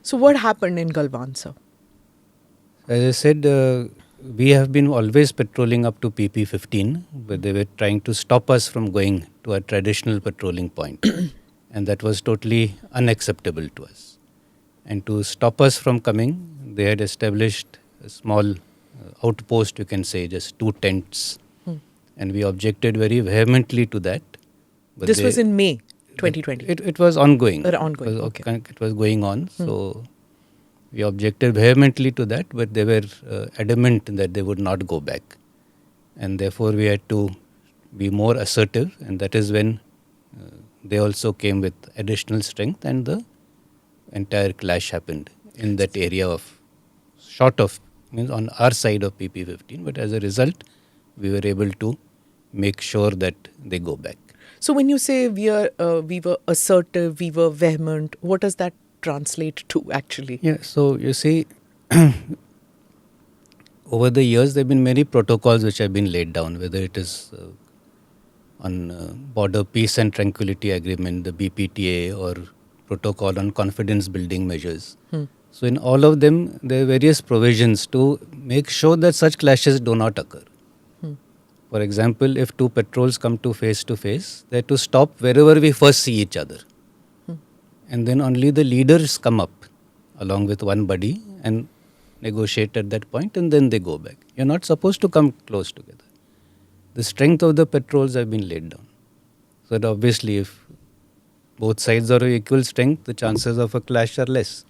So what happened in Galwan, sir? As I said, we have been always patrolling up to PP 15, but they were trying to stop us from going to a traditional patrolling point. And that was totally unacceptable to us. And to stop us from coming, they had established a small outpost, you can say, just 2 tents. And we objected very vehemently to that. But This was in May 2020. It was ongoing. Ongoing, okay. It was going on. So we objected vehemently to that, but they were adamant that they would not go back. And therefore we had to be more assertive, and that is when they also came with additional strength, and the entire clash happened in that area of short of, means on our side of PP 15, but as a result we were able to make sure that they go back. So when you say we were assertive, we were vehement, what does that translate to actually? Yeah, so you see, over the years there have been many protocols which have been laid down, whether it is on Border Peace and Tranquility Agreement, the BPTA, or Protocol on Confidence Building Measures. So in all of them, there are various provisions to make sure that such clashes do not occur. For example, if 2 patrols come to face, they have to stop wherever we first see each other. And then only the leaders come up along with one buddy and negotiate at that point, and then they go back. You're not supposed to come close together. The strength of the patrols have been laid down. So that obviously if both sides are of equal strength, the chances of a clash are less.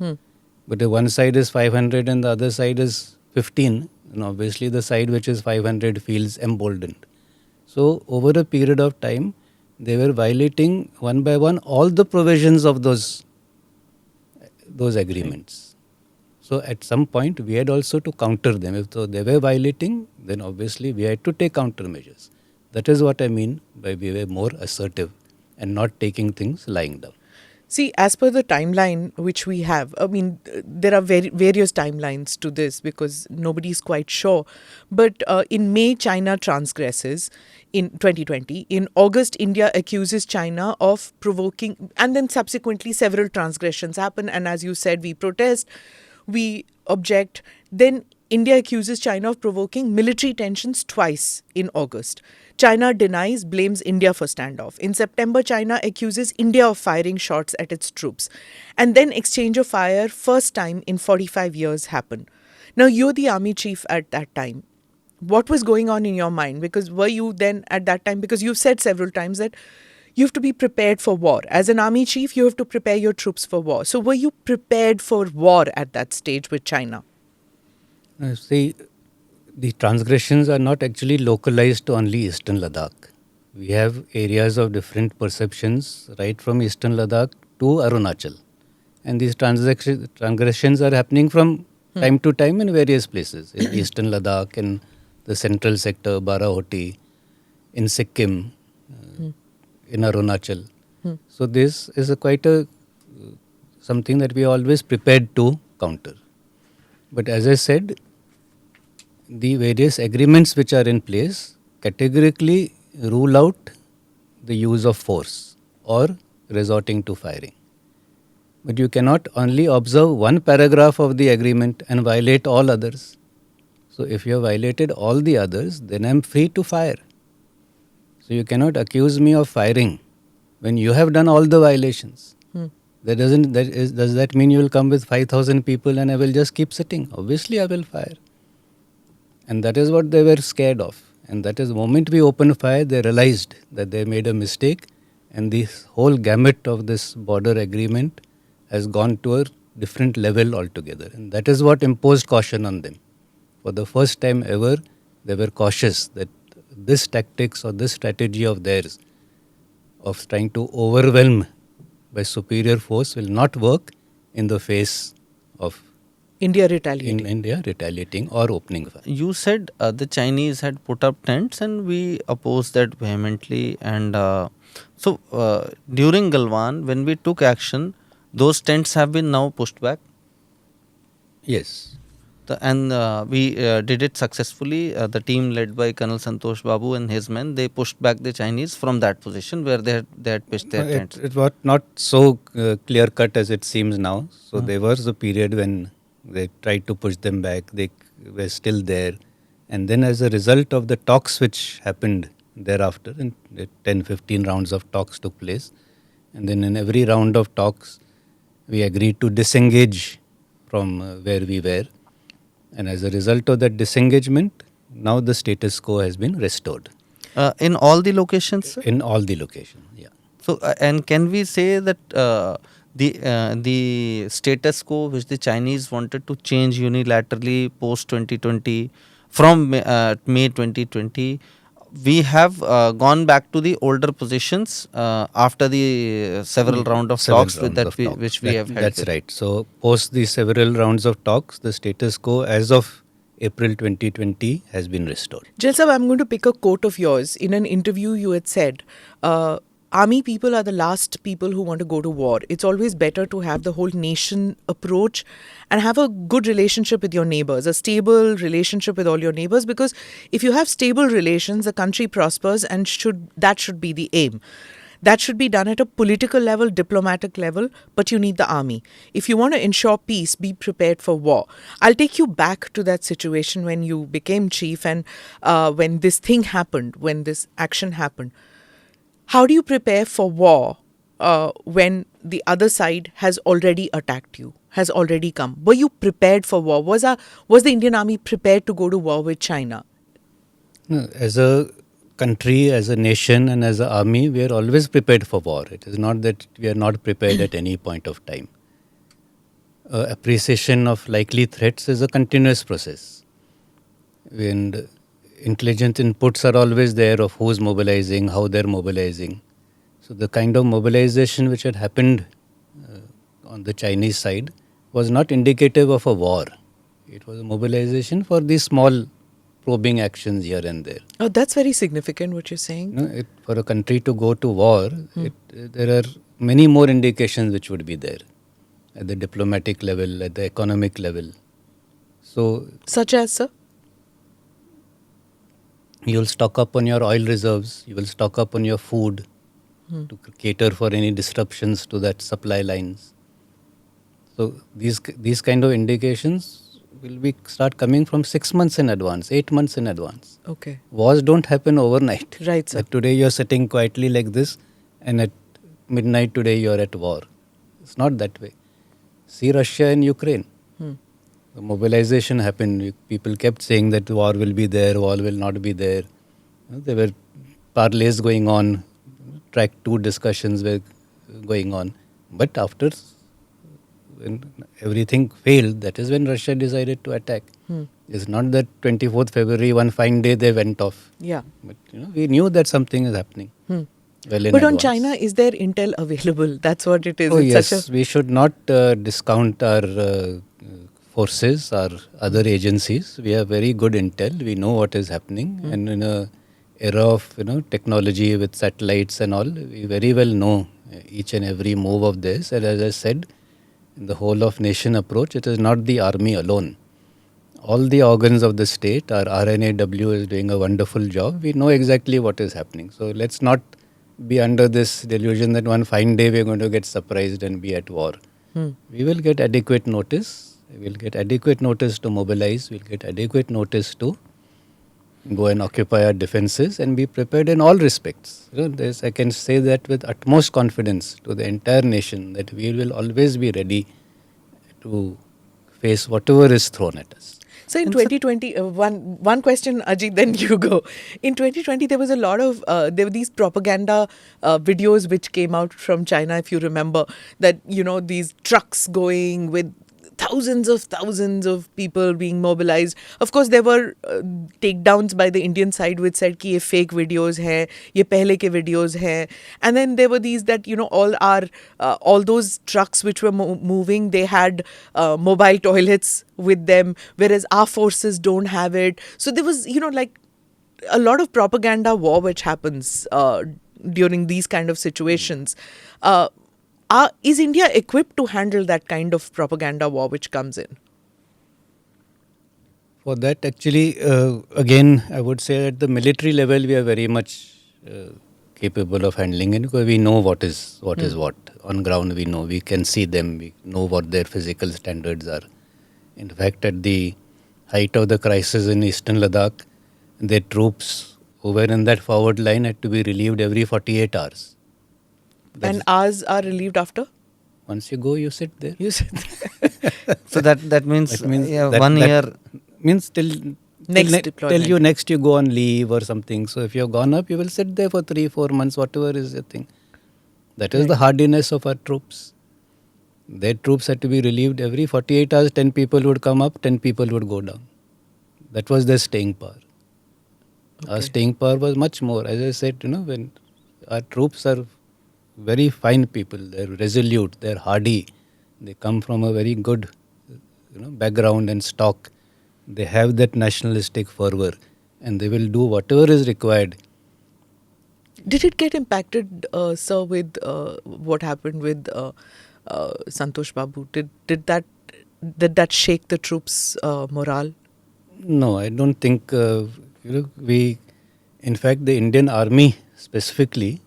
But if one side is 500 and the other side is 15, then obviously the side which is 500 feels emboldened. So over a period of time, they were violating one by one all the provisions of those agreements. So at some point, we had also to counter them. If they were violating, then obviously we had to take countermeasures. That is what I mean by we were more assertive and not taking things lying down. See, as per the timeline which we have, I mean, there are various timelines to this because nobody is quite sure. But in May, China transgresses in 2020. In August, India accuses China of provoking, and then subsequently several transgressions happen. And as you said, we protest, we object. Then India accuses China of provoking military tensions twice in August. China denies, blames India for standoff. In September, China accuses India of firing shots at its troops. And then exchange of fire, first time in 45 years, happened. Now, you're the army chief at that time. What was going on in your mind? Because were you then at that time, because you've said several times that you have to be prepared for war. As an army chief, you have to prepare your troops for war. So were you prepared for war at that stage with China? See, the transgressions are not actually localized to only Eastern Ladakh. We have areas of different perceptions right from Eastern Ladakh to Arunachal. And these transgressions are happening from time to time in various places. In Eastern Ladakh, in the central sector, Barahoti, in Sikkim, in Arunachal. So this is something that we are always prepared to counter. But as I said, the various agreements which are in place categorically rule out the use of force or resorting to firing. But you cannot only observe one paragraph of the agreement and violate all others. So if you have violated all the others, then I am free to fire. So you cannot accuse me of firing when you have done all the violations. Does that mean you will come with 5,000 people and I will just keep sitting? Obviously I will fire. And that is what they were scared of. And that is the moment we opened fire, they realized that they made a mistake, and this whole gamut of this border agreement has gone to a different level altogether. And that is what imposed caution on them. For the first time ever, they were cautious that this tactics or this strategy of theirs of trying to overwhelm by superior force will not work in the face of India retaliating or opening fire. You said the Chinese had put up tents and we opposed that vehemently. And so during Galwan, when we took action, those tents have been now pushed back? Yes. We did it successfully. The team led by Colonel Santosh Babu and his men, they pushed back the Chinese from that position where they had pitched their tents. It was not so clear cut as it seems now. So there was a period when they tried to push them back. They were still there. And then as a result of the talks which happened thereafter, and 10-15 rounds of talks took place. And then in every round of talks, we agreed to disengage from where we were. And as a result of that disengagement, now the status quo has been restored. In all the locations, sir? In all the locations, yeah. So, and can we say that the status quo which the Chinese wanted to change unilaterally post 2020, from May 2020, we have gone back to the older positions after the several round of talks which we have had. That's right. So post the several rounds of talks, the status quo as of April 2020 has been restored. Jal Sahab, I'm going to pick a quote of yours. In an interview, you had said, army people are the last people who want to go to war. It's always better to have the whole nation approach and have a good relationship with your neighbors, a stable relationship with all your neighbors, because if you have stable relations, the country prospers, and that should be the aim. That should be done at a political level, diplomatic level, but you need the army. If you want to ensure peace, be prepared for war. I'll take you back to that situation when you became chief and when this thing happened, when this action happened. How do you prepare for war when the other side has already attacked you, has already come? Were you prepared for war? Was the Indian Army prepared to go to war with China? No, as a country, as a nation and as an army, we are always prepared for war. It is not that we are not prepared at any point of time. Appreciation of likely threats is a continuous process. And intelligence inputs are always there of who's mobilizing, how they're mobilizing. So the kind of mobilization which had happened on the Chinese side was not indicative of a war. It was a mobilization for these small probing actions here and there. Oh, that's very significant what you're saying. For a country to go to war, there are many more indications which would be there at the diplomatic level, at the economic level. So, such as, sir? You will stock up on your oil reserves, you will stock up on your food to cater for any disruptions to that supply lines. So these kind of indications will start coming from 6 months in advance, 8 months in advance. Okay. Wars don't happen overnight. Right, sir. That today you're sitting quietly like this and at midnight today you're at war. It's not that way. See Russia and Ukraine. The mobilization happened. People kept saying that war will be there, war will not be there. There were parlays going on, track 2 discussions were going on. But after when everything failed, that is when Russia decided to attack. It's not that 24th February, one fine day they went off. Yeah. But we knew that something is happening. But on China, is there intel available? That's what it is. Oh, it's yes. We should not discount our forces, our other agencies. We have very good intel. We know what is happening. And in a era of technology with satellites and all, we very well know each and every move of this. And as I said, in the whole of nation approach, it is not the army alone. All the organs of the state, our RNAW is doing a wonderful job. We know exactly what is happening. So let's not be under this delusion that one fine day we're going to get surprised and be at war. We will get adequate notice. We will get adequate notice to mobilize. We'll get adequate notice to go and occupy our defenses and be prepared in all respects. I can say that with utmost confidence to the entire nation that we will always be ready to face whatever is thrown at us. So in 2020, one question, Ajit, then you go. In 2020, there was a lot of, there were these propaganda videos which came out from China, if you remember, that, these trucks going with thousands of people being mobilized. Of course, there were takedowns by the Indian side which said ki ye fake videos hai, ye pehle ke videos hai. And then there were these that, all those trucks which were moving, they had mobile toilets with them, whereas our forces don't have it. So there was, like a lot of propaganda war which happens during these kind of situations. Is India equipped to handle that kind of propaganda war which comes in? For that, actually, again, I would say at the military level, we are very much capable of handling it because we know what is what. On ground, we know, we can see them, we know what their physical standards are. In fact, at the height of the crisis in eastern Ladakh, their troops who were in that forward line had to be relieved every 48 hours. And ours are relieved after? Once you go, you sit there. You said So that means, That means yeah, that- 1 that year. means till Next till deployment. you next you go on leave or something. So if you have gone up, you will sit there for 3-4 months, whatever is the thing. That is the hardiness of our troops. Their troops had to be relieved every 48 hours. 10 people would come up, 10 people would go down. That was their staying power. Our staying power was much more. As I said, when our troops are very fine people, they're resolute, they're hardy, they come from a very good background and stock. They have that nationalistic fervor and they will do whatever is required. Did it get impacted, sir, with what happened with Santosh Babu? Did that shake the troops' morale? No, I don't think we, in fact, the Indian Army specifically,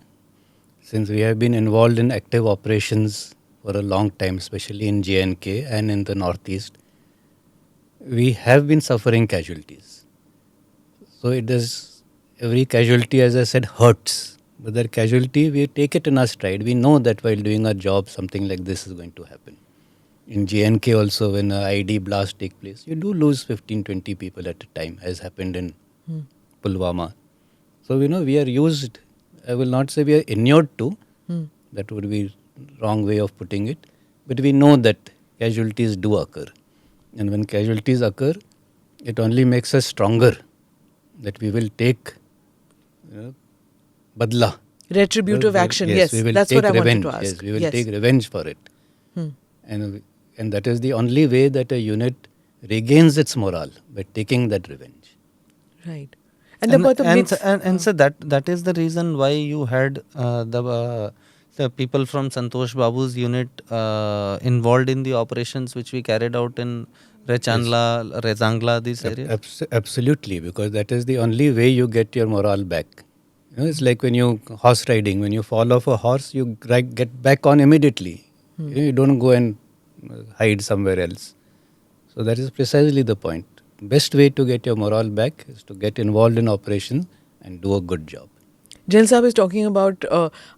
since we have been involved in active operations for a long time, especially in J&K and in the Northeast, we have been suffering casualties. So it is, every casualty, as I said, hurts. But that casualty, we take it in our stride. We know that while doing our job, something like this is going to happen. In J&K also, when an ID blast takes place, you do lose 15-20 people at a time, as happened in Pulwama. So, we are used, I will not say we are inured to, that would be wrong way of putting it, but we know that casualties do occur. And when casualties occur, it only makes us stronger, that we will take badla. Retributive action, yes. We will That's take what I revenge. wanted to ask. Yes, we will take revenge for it. And that is the only way that a unit regains its morale, by taking that revenge. Right. And about the myth. And so that is the reason why you had the people from Santosh Babu's unit involved in the operations which we carried out in Rechandla, Rezangla, these areas. Absolutely, because that is the only way you get your morale back. It's like when you horse riding, when you fall off a horse, you get back on immediately. You don't go and hide somewhere else. So that is precisely the point. Best way to get your morale back is to get involved in operations and do a good job. General Saab is talking about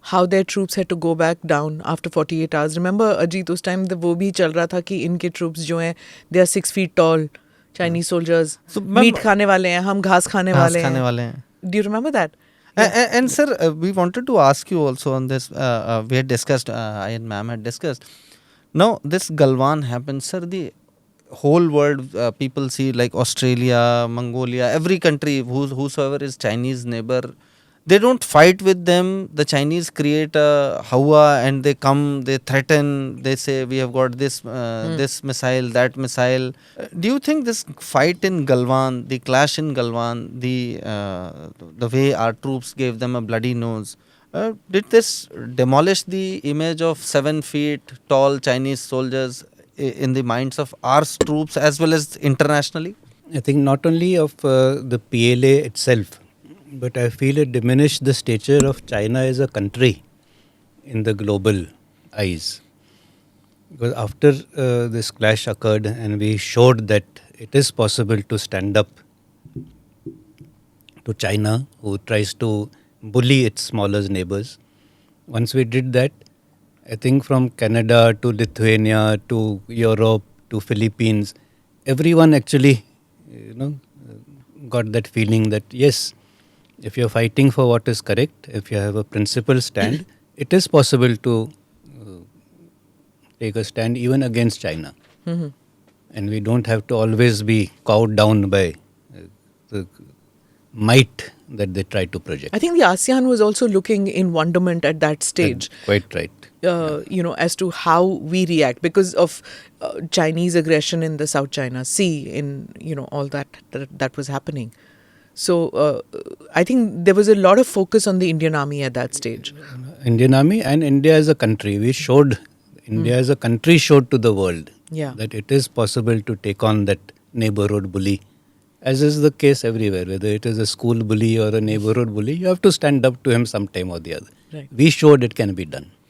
how their troops had to go back down after 48 hours. Remember, Ajit, उस time वो भी चल रहा था कि इनके troops जो हैं, they are 6 feet tall, Chinese soldiers, meat खाने वाले हैं, हम घास खाने वाले हैं. Do you remember that? And sir, we wanted to ask you also on this. We had discussed, I and ma'am had discussed. Now, this Galwan happens, sir. The whole world, people see like Australia, Mongolia, every country, whosoever is Chinese neighbor, they don't fight with them. The Chinese create a hawa and they come, they threaten, they say we have got this this missile, that missile. Do you think this fight in Galwan, the clash in Galwan, the way our troops gave them a bloody nose, did this demolish the image of 7 feet tall Chinese soldiers in the minds of our troops as well as internationally? I think not only of the PLA itself, but I feel it diminished the stature of China as a country in the global eyes. Because after this clash occurred and we showed that it is possible to stand up to China, who tries to bully its smaller neighbors. Once we did that, I think from Canada to Lithuania to Europe to Philippines, everyone actually, got that feeling that yes, if you're fighting for what is correct, if you have a principled stand, it is possible to take a stand even against China. And we don't have to always be cowed down by the might that they try to project. I think the ASEAN was also looking in wonderment at that stage. Quite right. As to how we react because of Chinese aggression in the South China Sea, in all that was happening. So I think there was a lot of focus on the Indian Army at that stage. Indian Army and India as a country. We showed, India as a country showed to the world that it is possible to take on that neighborhood bully As is the case everywhere, whether it is a school bully or a neighborhood bully, you have to stand up to him sometime or the other. Right. We showed it can be done.